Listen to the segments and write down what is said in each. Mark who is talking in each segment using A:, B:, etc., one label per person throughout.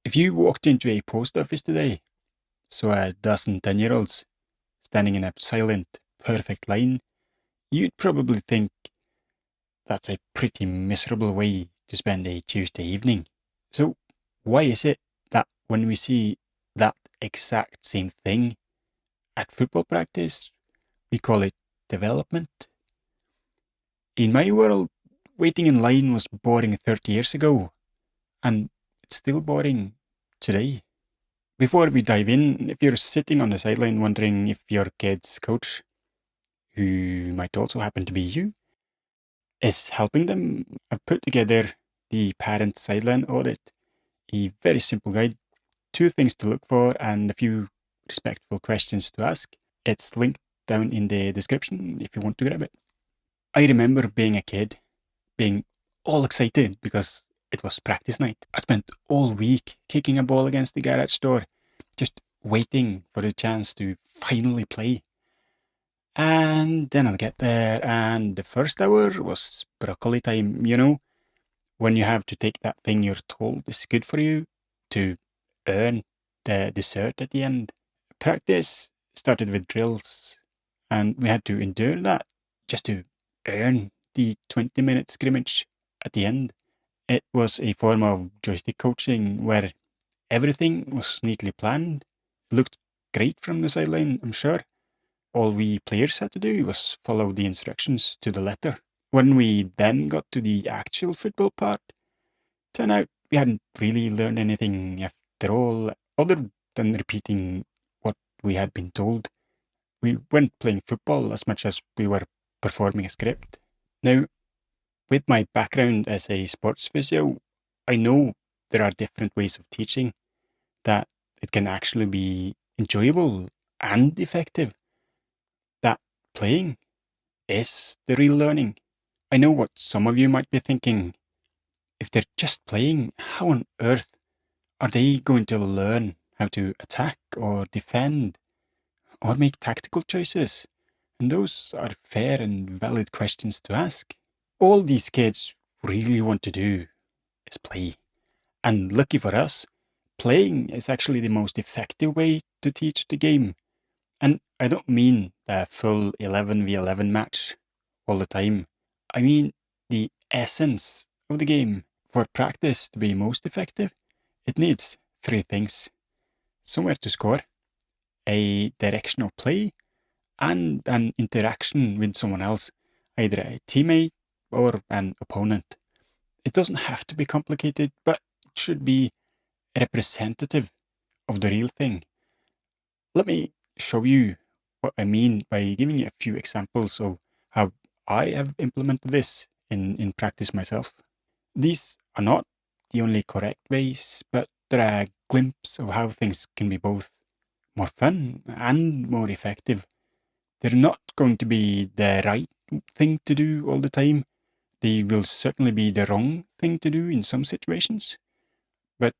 A: If you walked into a post office today, saw a dozen 10-year-olds standing in a silent, perfect line, you'd probably think that's a pretty miserable way to spend a Tuesday evening. So, why is it that when we see that exact same thing at football practice, we call it development? In my world, waiting in line was boring 30 years ago, and it's still boring today. Before we dive in, if you're sitting on the sideline wondering if your kid's coach, who might also happen to be you, is helping them, I've put together the parent sideline audit, a very simple guide, 2 things to look for, and a few respectful questions to ask. It's linked down in the description if you want to grab it. I remember being a kid, being all excited because it was practice night. I spent all week kicking a ball against the garage door, just waiting for the chance to finally play. And then I'll get there, and the first hour was broccoli time, when you have to take that thing you're told is good for you to earn the dessert at the end. Practice started with drills, and we had to endure that just to earn the 20-minute scrimmage at the end. It was a form of joystick coaching where everything was neatly planned. It looked great from the sideline, I'm sure. All we players had to do was follow the instructions to the letter. When we then got to the actual football part, turned out we hadn't really learned anything after all, other than repeating what we had been told. We weren't playing football as much as we were performing a script. Now, with my background as a sports physio, I know there are different ways of teaching, that it can actually be enjoyable and effective, that playing is the real learning. I know what some of you might be thinking. If they're just playing, how on earth are they going to learn how to attack or defend or make tactical choices? And those are fair and valid questions to ask. All these kids really want to do is play. And lucky for us, playing is actually the most effective way to teach the game. And I don't mean the full 11v11 match all the time. I mean the essence of the game. For practice to be most effective, it needs 3 things: somewhere to score, a direction of play, and an interaction with someone else, either a teammate or an opponent. It doesn't have to be complicated, but it should be representative of the real thing. Let me show you what I mean by giving you a few examples of how I have implemented this in practice myself. These are not the only correct ways, but they're a glimpse of how things can be both more fun and more effective. They're not going to be the right thing to do all the time. They will certainly be the wrong thing to do in some situations. But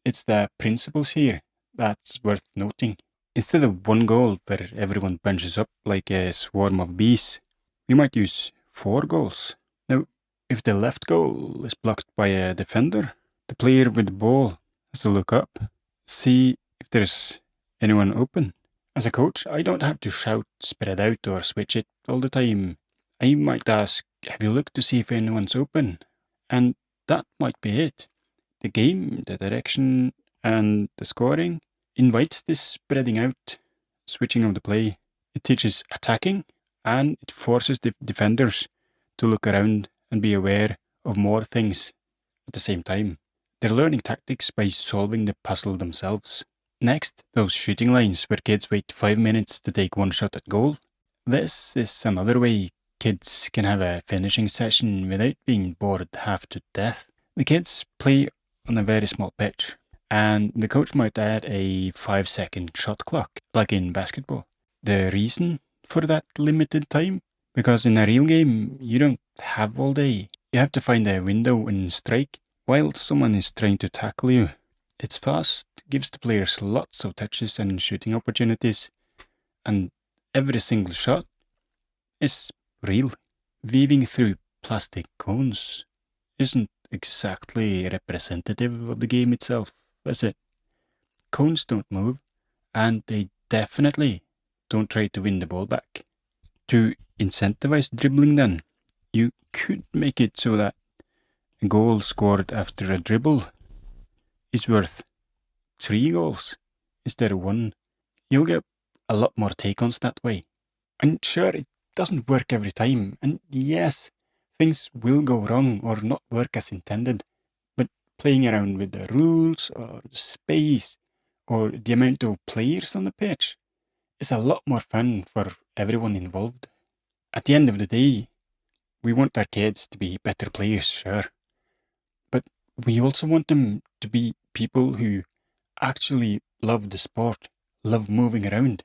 A: it's the principles here that's worth noting. Instead of one goal where everyone bunches up like a swarm of bees, we might use 4 goals. Now, if the left goal is blocked by a defender, the player with the ball has to look up, see if there's anyone open. As a coach, I don't have to shout, spread out, or switch it all the time. I might ask, have you looked to see if anyone's open? And that might be it. The game, the direction, and the scoring invites this spreading out, switching of the play. It teaches attacking, and it forces the defenders to look around and be aware of more things at the same time. They're learning tactics by solving the puzzle themselves. Next, those shooting lines where kids wait 5 minutes to take one shot at goal. This is another way kids can have a finishing session without being bored half to death. The kids play on a very small pitch, and the coach might add a 5-second shot clock, like in basketball. The reason for that limited time? Because in a real game, you don't have all day. You have to find a window and strike while someone is trying to tackle you. It's fast, gives the players lots of touches and shooting opportunities, and every single shot is real. Weaving through plastic cones isn't exactly representative of the game itself. That's it. Cones don't move, and they definitely don't try to win the ball back. To incentivize dribbling, then, you could make it so that a goal scored after a dribble is worth 3 goals instead of 1. You'll get a lot more take-ons that way. And sure, it doesn't work every time, and yes, things will go wrong or not work as intended, but playing around with the rules or the space or the amount of players on the pitch is a lot more fun for everyone involved. At the end of the day, we want our kids to be better players, sure, but we also want them to be people who actually love the sport, love moving around.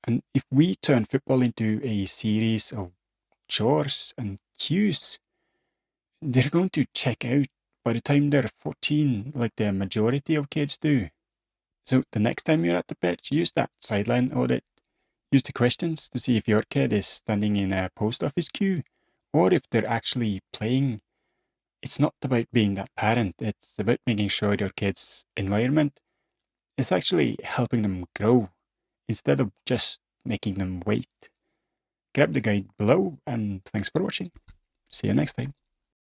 A: And if we turn football into a series of chores and cues, they're going to check out by the time they're 14, like the majority of kids do. So the next time you're at the pitch, use that sideline audit. Use the questions to see if your kid is standing in a post office queue or if they're actually playing. It's not about being that parent, it's about making sure your kid's environment is actually helping them grow instead of just making them wait. Grab the guide below, and thanks for watching. See you next time.